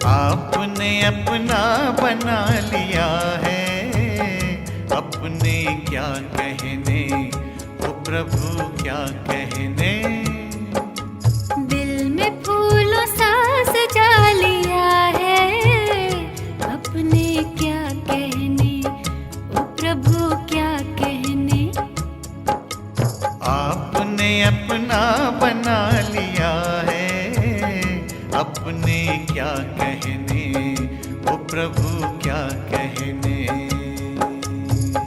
आपने अपना बना लिया है, अपने क्या कहने, ओ प्रभु क्या कहने। दिल में फूलों सा सजा लिया है, अपने क्या कहने, ओ प्रभु क्या कहने। आपने अपना बना लिया है, अपने क्या कहने, ओ प्रभु क्या कहने।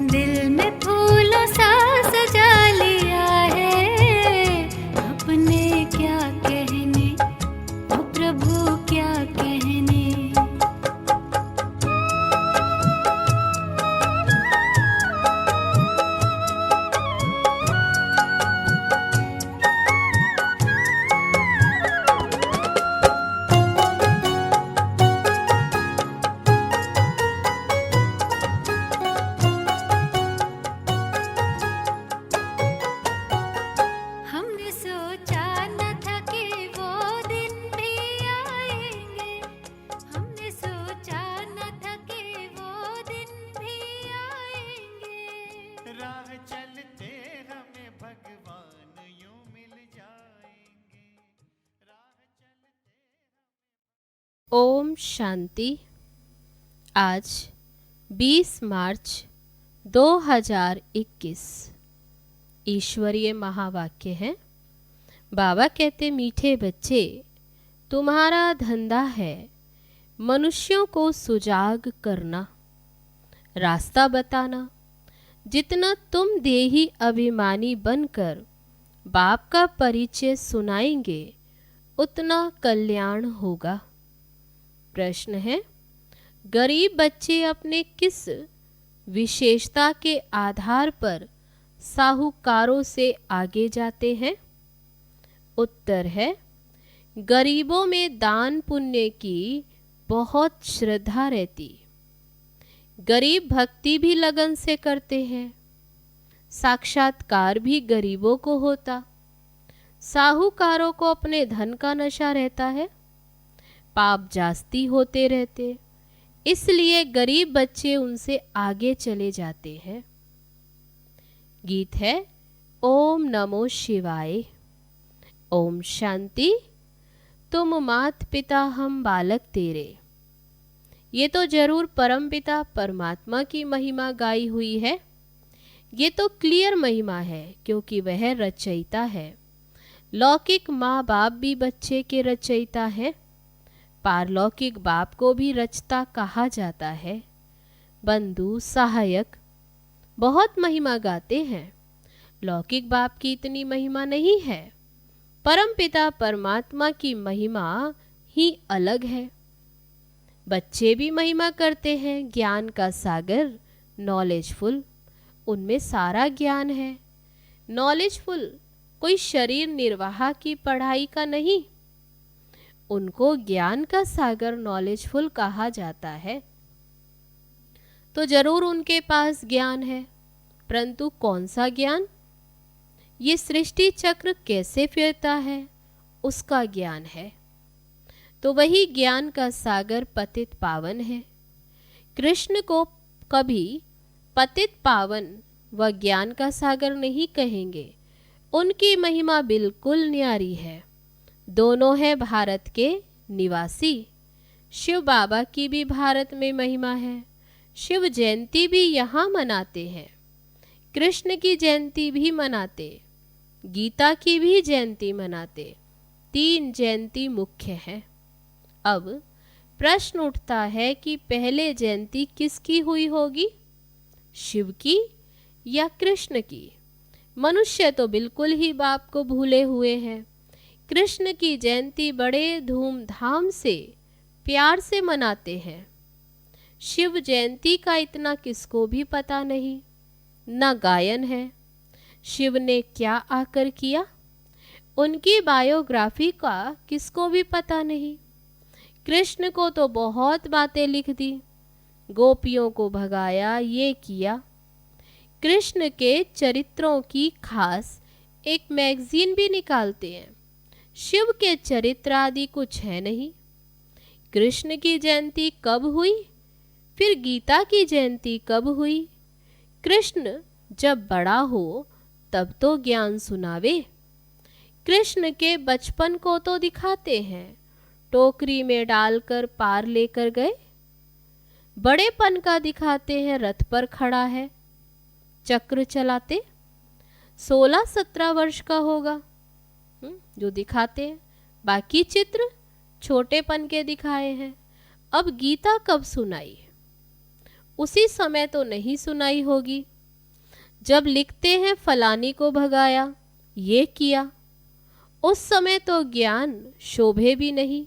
दिल में फूलों सा सजा लिया है, अपने क्या कहने, ओ प्रभु क्या कहने। हमने सोचा न था कि वो दिन भी आएंगे, हमने सोचा न था कि वो दिन भी आएंगे। राह चलते हमें भगवान यूं मिल जाएंगे, राह चलते। ओम शांति। आज 20 मार्च 2021 ईश्वरीय महावाक्य है। बाबा कहते, मीठे बच्चे, तुम्हारा धंधा है मनुष्यों को सुजाग करना, रास्ता बताना। जितना तुम देही अभिमानी बनकर बाप का परिचय सुनाएंगे, उतना कल्याण होगा। प्रश्न है, गरीब बच्चे अपने किस विशेषता के आधार पर साहूकारों से आगे जाते हैं? उत्तर है, गरीबों में दान पुण्य की बहुत श्रद्धा रहती। गरीब भक्ति भी लगन से करते हैं। साक्षात्कार भी गरीबों को होता। साहूकारों को अपने धन का नशा रहता है, पाप जास्ती होते रहते, इसलिए गरीब बच्चे उनसे आगे चले जाते हैं। गीत है ओम नमो शिवाय। ओम शांति। तुम मात पिता हम बालक तेरे। ये तो जरूर परमपिता परमात्मा की महिमा गाई हुई है। ये तो क्लियर महिमा है, क्योंकि वह रचयिता है। लौकिक माँ बाप भी बच्चे के रचयिता है। पारलौकिक बाप को भी रचता कहा जाता है। बंधु सहायक बहुत महिमा गाते हैं। लौकिक बाप की इतनी महिमा नहीं है। परमपिता परमात्मा की महिमा ही अलग है। बच्चे भी महिमा करते हैं। ज्ञान का सागर नॉलेजफुल, उनमें सारा ज्ञान है। नॉलेजफुल कोई शरीर निर्वाह की पढ़ाई का नहीं, उनको ज्ञान का सागर नॉलेजफुल कहा जाता है। तो जरूर उनके पास ज्ञान है, परंतु कौन सा ज्ञान? ये सृष्टि चक्र कैसे फिरता है, उसका ज्ञान है। तो वही ज्ञान का सागर पतित पावन है। कृष्ण को कभी पतित पावन व ज्ञान का सागर नहीं कहेंगे। उनकी महिमा बिल्कुल न्यारी है। दोनों है भारत के निवासी। शिव बाबा की भी भारत में महिमा है। शिव जयंती भी यहाँ मनाते हैं। कृष्ण की जयंती भी मनाते, गीता की भी जयंती मनाते। 3 जयंती मुख्य है। अब प्रश्न उठता है कि पहले जयंती किसकी हुई होगी, शिव की या कृष्ण की? मनुष्य तो बिल्कुल ही बाप को भूले हुए हैं। कृष्ण की जयंती बड़े धूमधाम से प्यार से मनाते हैं। शिव जयंती का इतना किसको भी पता नहीं, न गायन है। शिव ने क्या आकर किया, उनकी बायोग्राफी का किसको भी पता नहीं। कृष्ण को तो बहुत बातें लिख दी, गोपियों को भगाया, ये किया। कृष्ण के चरित्रों की खास एक मैगजीन भी निकालते हैं। शिव के चरित्र आदि कुछ है नहीं। कृष्ण की जयंती कब हुई, फिर गीता की जयंती कब हुई। कृष्ण जब बड़ा हो तब तो ज्ञान सुनावे। कृष्ण के बचपन को तो दिखाते हैं, टोकरी में डालकर पार लेकर गए। बड़ेपन का दिखाते हैं, रथ पर खड़ा है चक्र चलाते। 16-17 वर्ष का होगा जो दिखाते हैं। बाकी चित्र छोटेपन के दिखाए हैं। अब गीता कब सुनाई, उसी समय तो नहीं सुनाई होगी जब लिखते हैं फलानी को भगाया, ये किया। उस समय तो ज्ञान शोभे भी नहीं।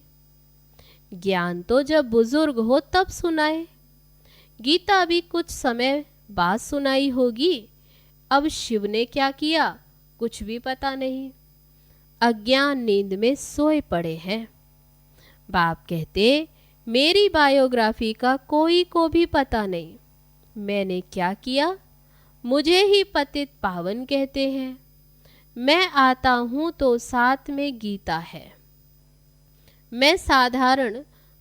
ज्ञान तो जब बुजुर्ग हो तब सुनाए। गीता भी कुछ समय बाद सुनाई होगी। अब शिव ने क्या किया कुछ भी पता नहीं। अज्ञान नींद में सोए पड़े हैं। बाप कहते मेरी बायोग्राफी का कोई को भी पता नहीं। मैंने क्या किया, मुझे ही पतित पावन कहते हैं। मैं आता हूँ तो साथ में गीता है। मैं साधारण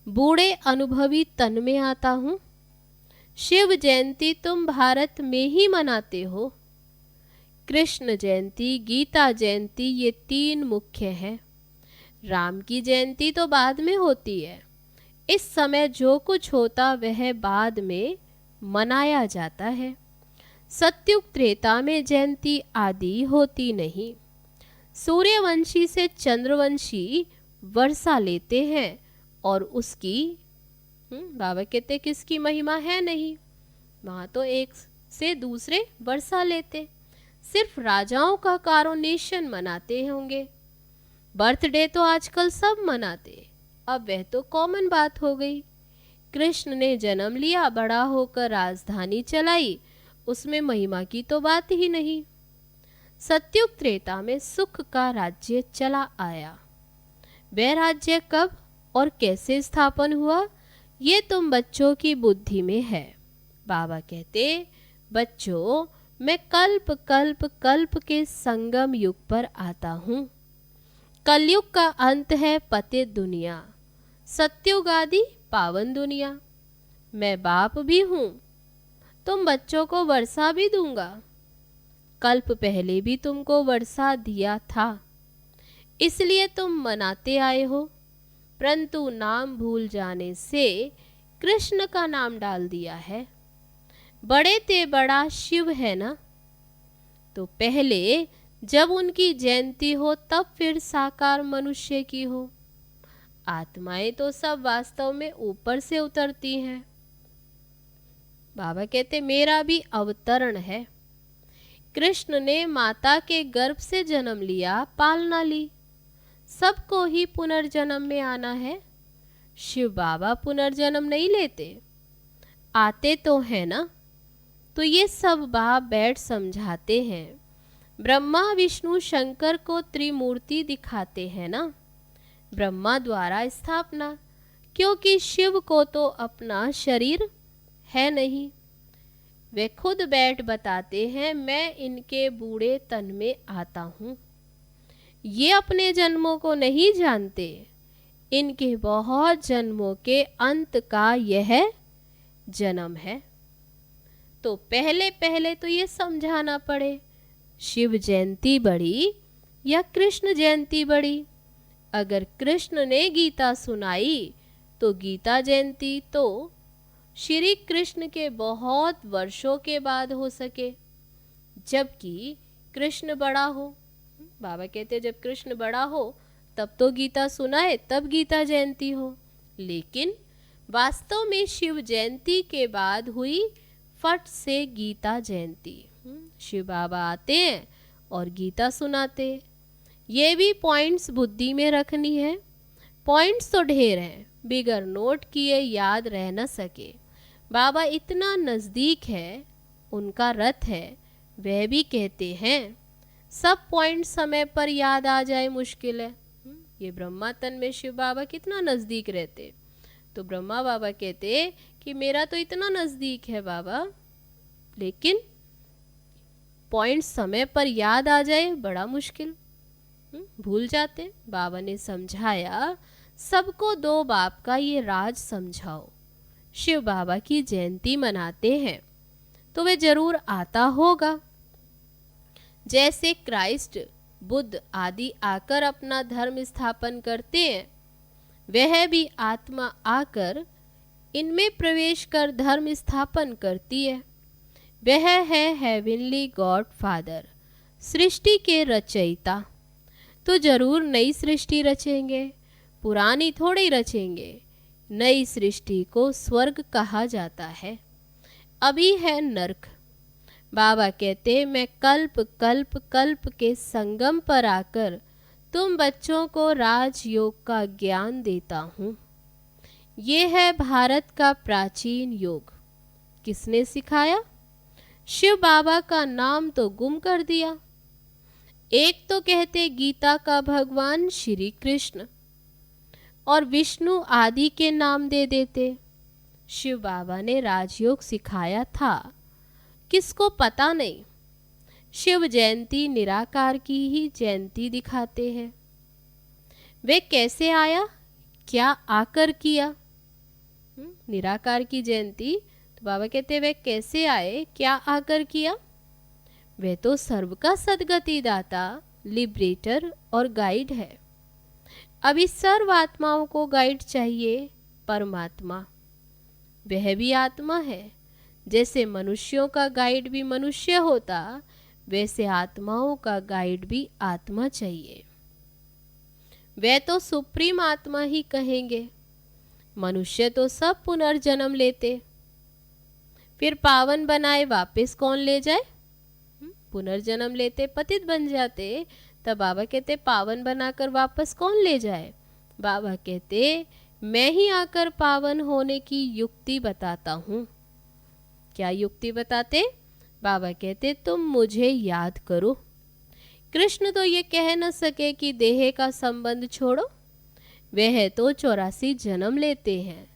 बूढ़े अनुभवी तन में आता हूँ। शिव जयंती तुम भारत में ही मनाते हो। कृष्ण जयंती, गीता जयंती ये 3 मुख्य हैं। राम की जयंती तो बाद में होती है। इस समय जो कुछ होता वह बाद में मनाया जाता है। सत्युग त्रेता में जयंती आदि होती नहीं। सूर्यवंशी से चंद्रवंशी वर्षा लेते हैं और उसकी बाबा कहते किसकी महिमा है नहीं। वहाँ तो एक से दूसरे वर्षा लेते। सिर्फ राजाओं का कॉरोनेशन मनाते होंगे। बर्थडे तो आजकल सब मनाते। अब वह तो कॉमन बात हो गई। कृष्ण ने जन्म लिया, बड़ा होकर राजधानी चलाई, उसमें महिमा की तो बात ही नहीं। सत्युग त्रेता में सुख का राज्य चला आया। वह राज्य कब और कैसे स्थापन हुआ ये तुम बच्चों की बुद्धि में है। बाबा कहते बच्चों मैं कल्प कल्प कल्प के संगम युग पर आता हूँ। कलयुग का अंत है पतित दुनिया, सत्युग आदि पावन दुनिया। मैं बाप भी हूँ, तुम बच्चों को वर्षा भी दूंगा। कल्प पहले भी तुमको वर्षा दिया था, इसलिए तुम मनाते आए हो। परंतु नाम भूल जाने से कृष्ण का नाम डाल दिया है। बड़े ते बड़ा शिव है ना, तो पहले जब उनकी जयंती हो तब फिर साकार मनुष्य की हो। आत्माएं तो सब वास्तव में ऊपर से उतरती हैं। बाबा कहते मेरा भी अवतरण है। कृष्ण ने माता के गर्भ से जन्म लिया, पालना ली। सबको ही पुनर्जन्म में आना है। शिव बाबा पुनर्जन्म नहीं लेते, आते तो है ना। तो ये सब बाप बैठ समझाते हैं। ब्रह्मा विष्णु शंकर को त्रिमूर्ति दिखाते हैं ना। ब्रह्मा द्वारा स्थापना, क्योंकि शिव को तो अपना शरीर है नहीं। वे खुद बैठ बताते हैं मैं इनके बूढ़े तन में आता हूँ। ये अपने जन्मों को नहीं जानते। इनके बहुत जन्मों के अंत का यह जन्म है। तो पहले पहले तो ये समझाना पड़े शिव जयंती बड़ी या कृष्ण जयंती बड़ी। अगर कृष्ण ने गीता सुनाई तो गीता जयंती तो श्री कृष्ण के बहुत वर्षों के बाद हो सके, जबकि कृष्ण बड़ा हो। बाबा कहते जब कृष्ण बड़ा हो तब तो गीता सुनाए, तब गीता जयंती हो। लेकिन वास्तव में शिव जयंती के बाद हुई फट से गीता जयंती। शिव बाबा आते हैं और गीता सुनाते। ये भी पॉइंट्स बुद्धि में रखनी है। पॉइंट्स तो ढेर हैं, बिगर नोट किए याद रह न सके। बाबा इतना नज़दीक है, उनका रथ है। वह भी कहते हैं सब पॉइंट समय पर याद आ जाए मुश्किल है। ये ब्रह्मा तन में शिव बाबा कितना नज़दीक रहते। तो ब्रह्मा बाबा कहते कि मेरा तो इतना नज़दीक है बाबा, लेकिन पॉइंट समय पर याद आ जाए बड़ा मुश्किल, भूल जाते। बाबा ने समझाया सबको दो बाप का ये राज समझाओ। शिव बाबा की जयंती मनाते हैं तो वे जरूर आता होगा। जैसे क्राइस्ट, बुद्ध आदि आकर अपना धर्म स्थापन करते हैं, वह भी आत्मा आकर इनमें प्रवेश कर धर्म स्थापन करती है। वह है हेवनली गॉड फादर, सृष्टि के रचयिता। तो जरूर नई सृष्टि रचेंगे, पुरानी थोड़ी रचेंगे। नई सृष्टि को स्वर्ग कहा जाता है, अभी है नरक। बाबा कहते मैं कल्प कल्प कल्प के संगम पर आकर तुम बच्चों को राजयोग का ज्ञान देता हूँ। ये है भारत का प्राचीन योग। किसने सिखाया? शिव बाबा का नाम तो गुम कर दिया। एक तो कहते गीता का भगवान श्री कृष्ण और विष्णु आदि के नाम दे देते। शिव बाबा ने राजयोग सिखाया था, किसको पता नहीं। शिव जयंती निराकार की ही जयंती दिखाते हैं। वे कैसे आया, क्या आकर किया? निराकार की जयंती तो बाबा कहते वे कैसे आए, क्या आकर किया? वे तो सर्व का सद्गति दाता, लिबरेटर और गाइड है। अभी सर्व आत्माओं को गाइड चाहिए परमात्मा। वह भी आत्मा है। जैसे मनुष्यों का गाइड भी मनुष्य होता, वैसे आत्माओं का गाइड भी आत्मा चाहिए। वे तो सुप्रीम आत्मा ही कहेंगे। मनुष्य तो सब पुनर्जन्म लेते, फिर पावन बनाए वापस कौन ले जाए? पुनर्जन्म लेते पतित बन जाते, तब बाबा कहते पावन बनाकर वापस कौन ले जाए? बाबा कहते मैं ही आकर पावन होने की युक्ति बताता हूँ। क्या युक्ति बताते? बाबा कहते तुम मुझे याद करो। कृष्ण तो ये कह न सके कि देह का संबंध छोड़ो। वह तो 84 जन्म लेते हैं,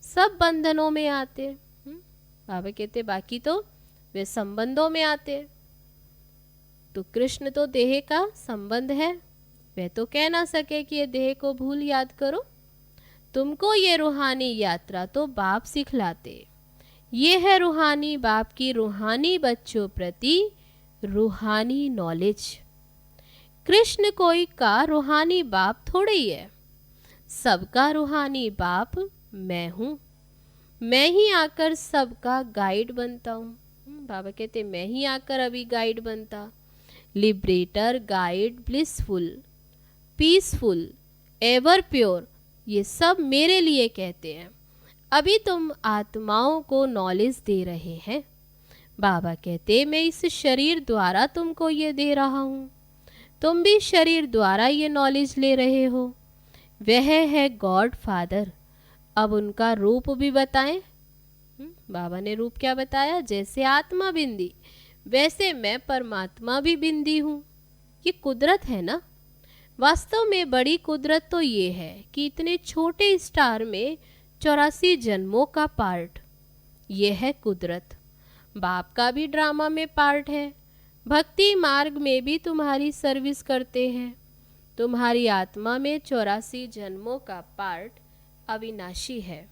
सब बंधनों में आते। बाबा कहते बाकी तो वे संबंधों में आते। तो कृष्ण तो देह का संबंध है, वह तो कह ना सके कि ये देह को भूल याद करो। तुमको ये रूहानी यात्रा तो बाप सिखलाते। ये है रूहानी बाप की रूहानी बच्चों प्रति रूहानी नॉलेज। कृष्ण कोई का रूहानी बाप थोड़े ही है, सबका रूहानी बाप मैं हूँ। मैं ही आकर सबका गाइड बनता हूँ। बाबा कहते मैं ही आकर अभी गाइड बनता। Liberator, guide, blissful, peaceful, ever pure, ये सब मेरे लिए कहते हैं। अभी तुम आत्माओं को नॉलेज दे रहे हैं। बाबा कहते मैं इस शरीर द्वारा तुमको ये दे रहा हूँ, तुम भी शरीर द्वारा ये नॉलेज ले रहे हो। वह है गॉड फादर। अब उनका रूप भी बताएं। बाबा ने रूप क्या बताया? जैसे आत्मा बिंदी, वैसे मैं परमात्मा भी बिंदी हूँ। ये कुदरत है ना। वास्तव में बड़ी कुदरत तो ये है कि इतने छोटे स्टार में 84 जन्मों का पार्ट, ये है कुदरत। बाप का भी ड्रामा में पार्ट है। भक्ति मार्ग में भी तुम्हारी सर्विस करते हैं। तुम्हारी आत्मा में 84 जन्मों का पार्ट अविनाशी है।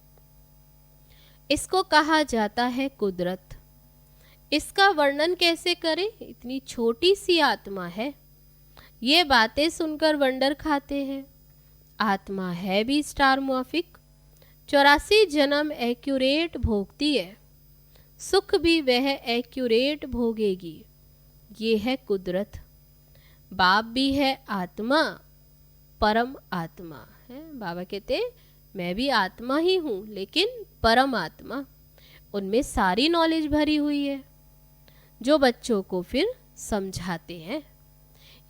इसको कहा जाता है कुदरत। इसका वर्णन कैसे करें? इतनी छोटी सी आत्मा है। ये बातें सुनकर वंडर खाते हैं। आत्मा है भी स्टार मॉर्फिक। 84 जन्म एक्यूरेट भोगती है, सुख भी वह एक्यूरेट भोगेगी। ये है कुदरत। बाप भी है आत्मा, परम आत्मा है। बाबा कहते मैं भी आत्मा ही हूँ, लेकिन परम आत्मा। उनमें सारी नॉलेज भरी हुई है, जो बच्चों को फिर समझाते हैं।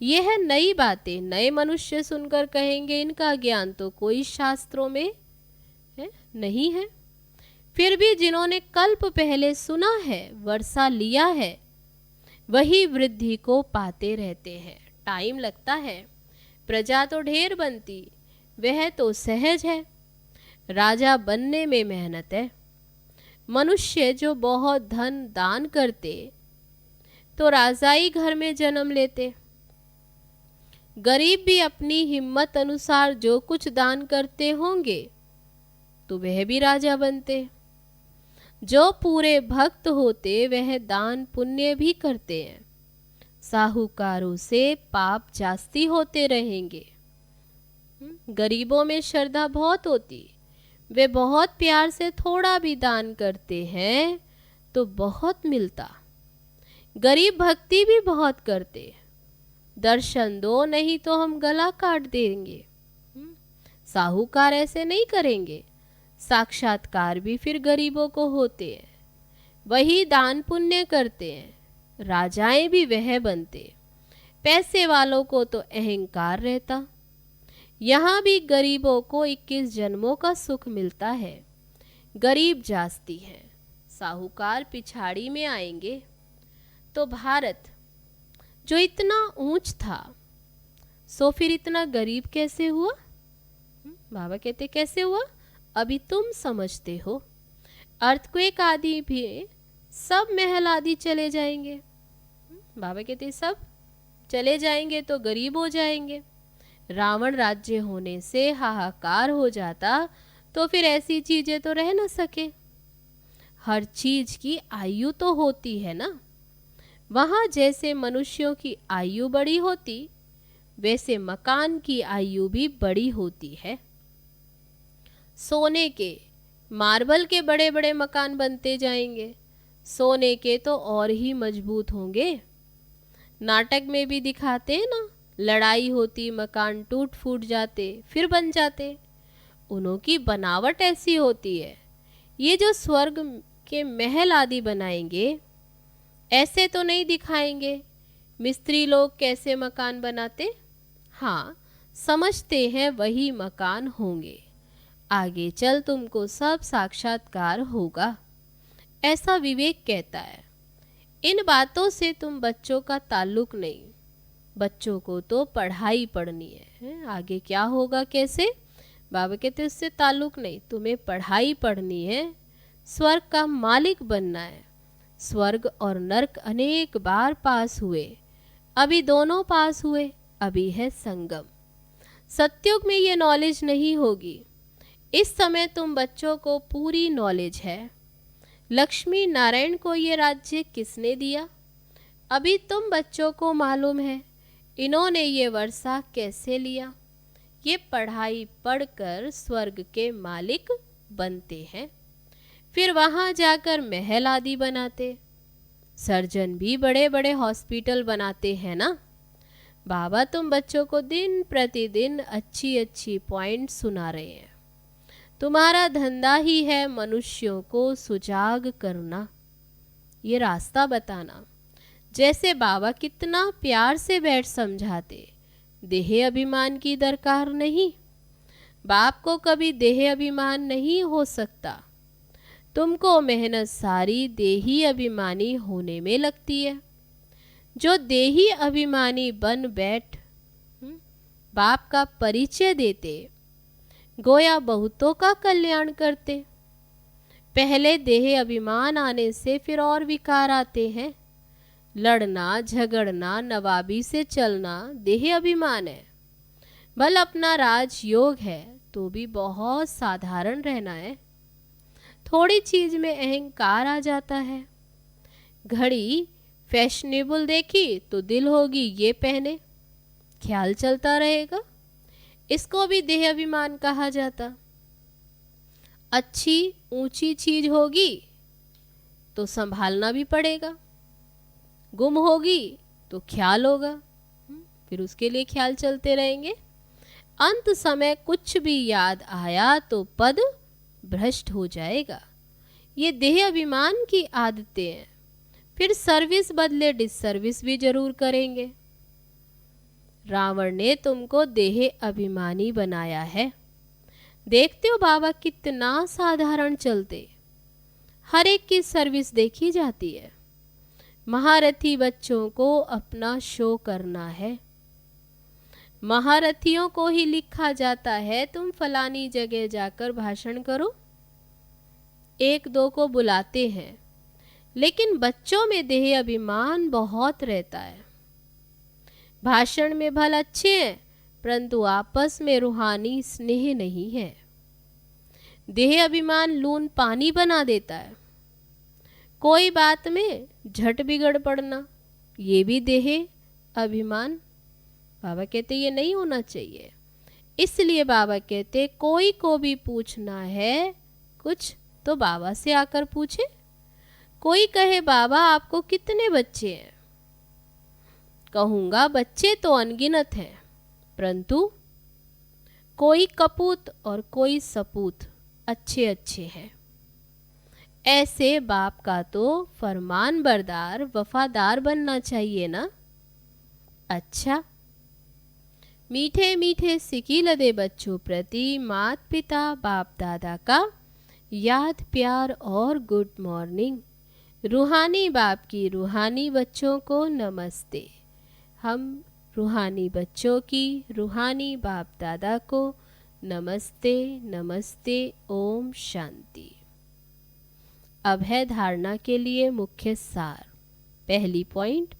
यह है नई बातें। नए मनुष्य सुनकर कहेंगे इनका ज्ञान तो कोई शास्त्रों में है नहीं है। फिर भी जिन्होंने कल्प पहले सुना है, वर्षा लिया है, वही वृद्धि को पाते रहते हैं। टाइम लगता है, प्रजा तो ढेर बनती, वह तो सहज है। राजा बनने में मेहनत है। मनुष्य जो बहुत धन दान करते तो राजाई घर में जन्म लेते। गरीब भी अपनी हिम्मत अनुसार जो कुछ दान करते होंगे तो वह भी राजा बनते। जो पूरे भक्त होते वह दान पुण्य भी करते हैं। साहूकारों से पाप जास्ती होते रहेंगे। गरीबों में श्रद्धा बहुत होती, वे बहुत प्यार से थोड़ा भी दान करते हैं तो बहुत मिलता। गरीब भक्ति भी बहुत करते, दर्शन दो नहीं तो हम गला काट देंगे। साहूकार ऐसे नहीं करेंगे। साक्षात्कार भी फिर गरीबों को होते हैं, वही दान पुण्य करते हैं। राजाएं भी वह बनते। पैसे वालों को तो अहंकार रहता। यहाँ भी गरीबों को 21 जन्मों का सुख मिलता है। गरीब जास्ती हैं, साहूकार पिछाड़ी में आएंगे। तो भारत जो इतना ऊंच था सो फिर इतना गरीब कैसे हुआ? बाबा कहते कैसे हुआ? अभी तुम समझते हो। अर्थक्वेक आदि भी सब महल आदि चले जाएंगे। बाबा कहते सब चले जाएंगे तो गरीब हो जाएंगे। रावण राज्य होने से हाहाकार हो जाता तो फिर ऐसी चीजें तो रह न सके। हर चीज की आयु तो होती है ना। वहां जैसे मनुष्यों की आयु बड़ी होती वैसे मकान की आयु भी बड़ी होती है। सोने के मार्बल के बड़े बड़े मकान बनते जाएंगे, सोने के तो और ही मजबूत होंगे। नाटक में भी दिखाते हैं ना, लड़ाई होती, मकान टूट फूट जाते फिर बन जाते। उन्हों की बनावट ऐसी होती है। ये जो स्वर्ग के महल आदि बनाएंगे ऐसे तो नहीं दिखाएंगे। मिस्त्री लोग कैसे मकान बनाते, हाँ समझते हैं वही मकान होंगे। आगे चल तुमको सब साक्षात्कार होगा, ऐसा विवेक कहता है। इन बातों से तुम बच्चों का ताल्लुक नहीं। बच्चों को तो पढ़ाई पढ़नी है, आगे क्या होगा कैसे, बाबा कहते उससे ताल्लुक नहीं। तुम्हें पढ़ाई पढ़नी है, स्वर्ग का मालिक बनना है। स्वर्ग और नरक अनेक बार पास हुए, अभी दोनों पास हुए, अभी है संगम। सतयुग में ये नॉलेज नहीं होगी। इस समय तुम बच्चों को पूरी नॉलेज है। लक्ष्मी नारायण को ये राज्य किसने दिया, अभी तुम बच्चों को मालूम है। इन्होंने ये वर्षा कैसे लिया। ये पढ़ाई पढ़कर स्वर्ग के मालिक बनते हैं, फिर वहाँ जाकर महल आदि बनाते। सर्जन भी बड़े बड़े हॉस्पिटल बनाते हैं ना। बाबा तुम बच्चों को दिन प्रतिदिन अच्छी अच्छी पॉइंट सुना रहे हैं। तुम्हारा धंधा ही है मनुष्यों को सुजाग करना, ये रास्ता बताना। जैसे बाबा कितना प्यार से बैठ समझाते, देह अभिमान की दरकार नहीं। बाप को कभी देह अभिमान नहीं हो सकता। तुमको मेहनत सारी देही अभिमानी होने में लगती है। जो देही अभिमानी बन बैठ बाप का परिचय देते, गोया बहुतों का कल्याण करते। पहले देह अभिमान आने से फिर और विकार आते हैं। लड़ना झगड़ना नवाबी से चलना देह अभिमान है। बल अपना राजयोग है तो भी बहुत साधारण रहना है। थोड़ी चीज में अहंकार आ जाता है। घड़ी फैशनेबल देखी तो दिल होगी ये पहने, ख्याल चलता रहेगा। इसको भी देह अभिमान कहा जाता। अच्छी ऊंची चीज होगी तो संभालना भी पड़ेगा, गुम होगी तो ख्याल होगा, फिर उसके लिए ख्याल चलते रहेंगे। अंत समय कुछ भी याद आया तो पद भ्रष्ट हो जाएगा। ये देह अभिमान की आदतें हैं। फिर सर्विस बदले डिसर्विस भी जरूर करेंगे। रावण ने तुमको देह अभिमानी बनाया है। देखते हो बाबा कितना साधारण चलते, हर एक की सर्विस देखी जाती है। महारथी बच्चों को अपना शो करना है। महारथियों को ही लिखा जाता है तुम फलानी जगह जाकर भाषण करो। एक दो को बुलाते हैं, लेकिन बच्चों में देह अभिमान बहुत रहता है। भाषण में भल अच्छे हैं, परंतु आपस में रूहानी स्नेह नहीं है। देह अभिमान लून पानी बना देता है। कोई बात में झट बिगड़ पड़ना, ये भी देह अभिमान। बाबा कहते ये नहीं होना चाहिए। इसलिए बाबा कहते कोई को भी पूछना है कुछ तो बाबा से आकर पूछे। कोई कहे बाबा आपको कितने बच्चे हैं, कहूँगा बच्चे तो अनगिनत हैं, परंतु कोई कपूत और कोई सपूत अच्छे अच्छे हैं। ऐसे बाप का तो फरमान बरदार वफादार बनना चाहिए ना। अच्छा, मीठे मीठे सिकी लदे बच्चों प्रति मात पिता बाप दादा का याद प्यार और गुड मॉर्निंग। रूहानी बाप की रूहानी बच्चों को नमस्ते। हम रूहानी बच्चों की रूहानी बाप दादा को नमस्ते नमस्ते। ओम शांति। अब है धारणा के लिए मुख्य सार। पहली पॉइंट,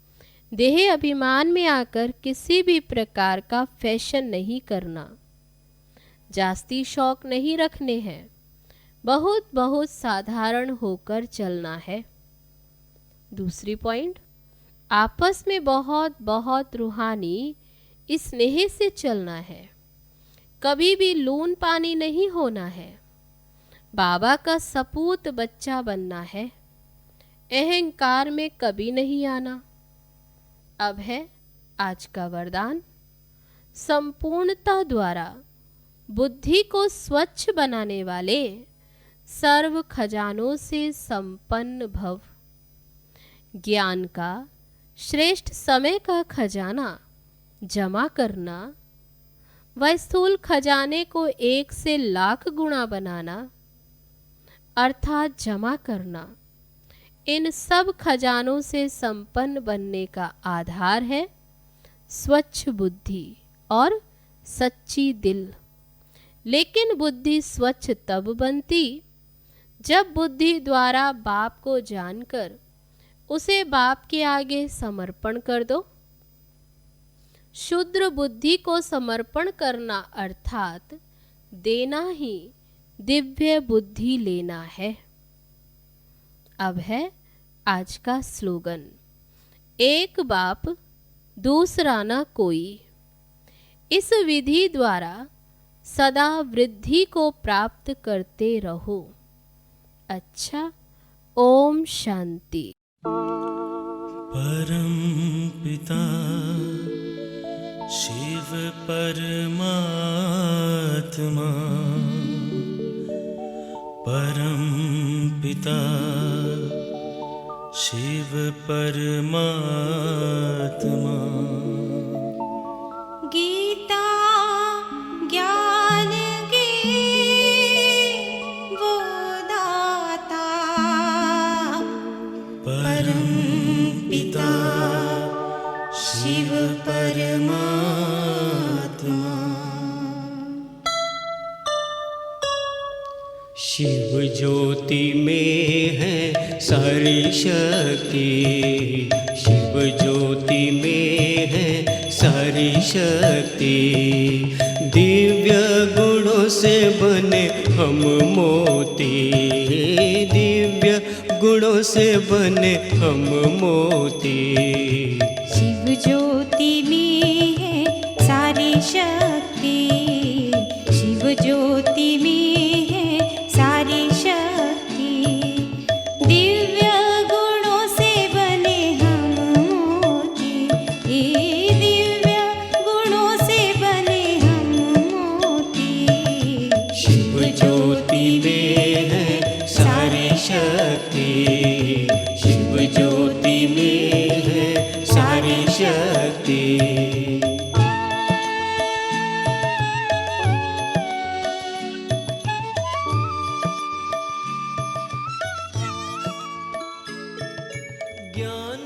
देह अभिमान में आकर किसी भी प्रकार का फैशन नहीं करना, जास्ती शौक नहीं रखने हैं, बहुत बहुत साधारण होकर चलना है। दूसरी पॉइंट, आपस में बहुत बहुत रूहानी स्नेह से चलना है, कभी भी लून पानी नहीं होना है, बाबा का सपूत बच्चा बनना है, अहंकार में कभी नहीं आना। अब है आज का वरदान, संपूर्णता द्वारा बुद्धि को स्वच्छ बनाने वाले सर्व खजानों से संपन्न भव। ज्ञान का श्रेष्ठ समय का खजाना जमा करना व स्थूल खजाने को 1 से लाख गुना बनाना अर्थात जमा करना, इन सब खजानों से संपन्न बनने का आधार है स्वच्छ बुद्धि और सच्ची दिल। लेकिन बुद्धि स्वच्छ तब बनती जब बुद्धि द्वारा बाप को जानकर उसे बाप के आगे समर्पण कर दो। शुद्र बुद्धि को समर्पण करना अर्थात देना ही दिव्य बुद्धि लेना है। अब है आज का स्लोगन, एक बाप दूसरा न कोई। इस विधि द्वारा सदा वृद्धि को प्राप्त करते रहो। अच्छा, ओम शांति। परम पिता शिव परमात्मा, परम पिता शिव परमात्मा। गीता ज्ञान की वो दाता, परम पिता शिव परमात्मा। शिव ज्योति में है सारी शक्ति, शिव ज्योति में है सारी शक्ति। दिव्य गुणों से बने हम मोती, दिव्य गुणों से बने हम मोती। शिव ज्योति में है सारी शक्ति, शिव ज्योति में है सारी शक्ति। दिव्य गुणों से बने हम मोती, दिव्य गुणों से बने हम मोती। शिव ज्योति में है सारी शक्ति, शिव ज्योति में है सारी शक्ति। ज्ञान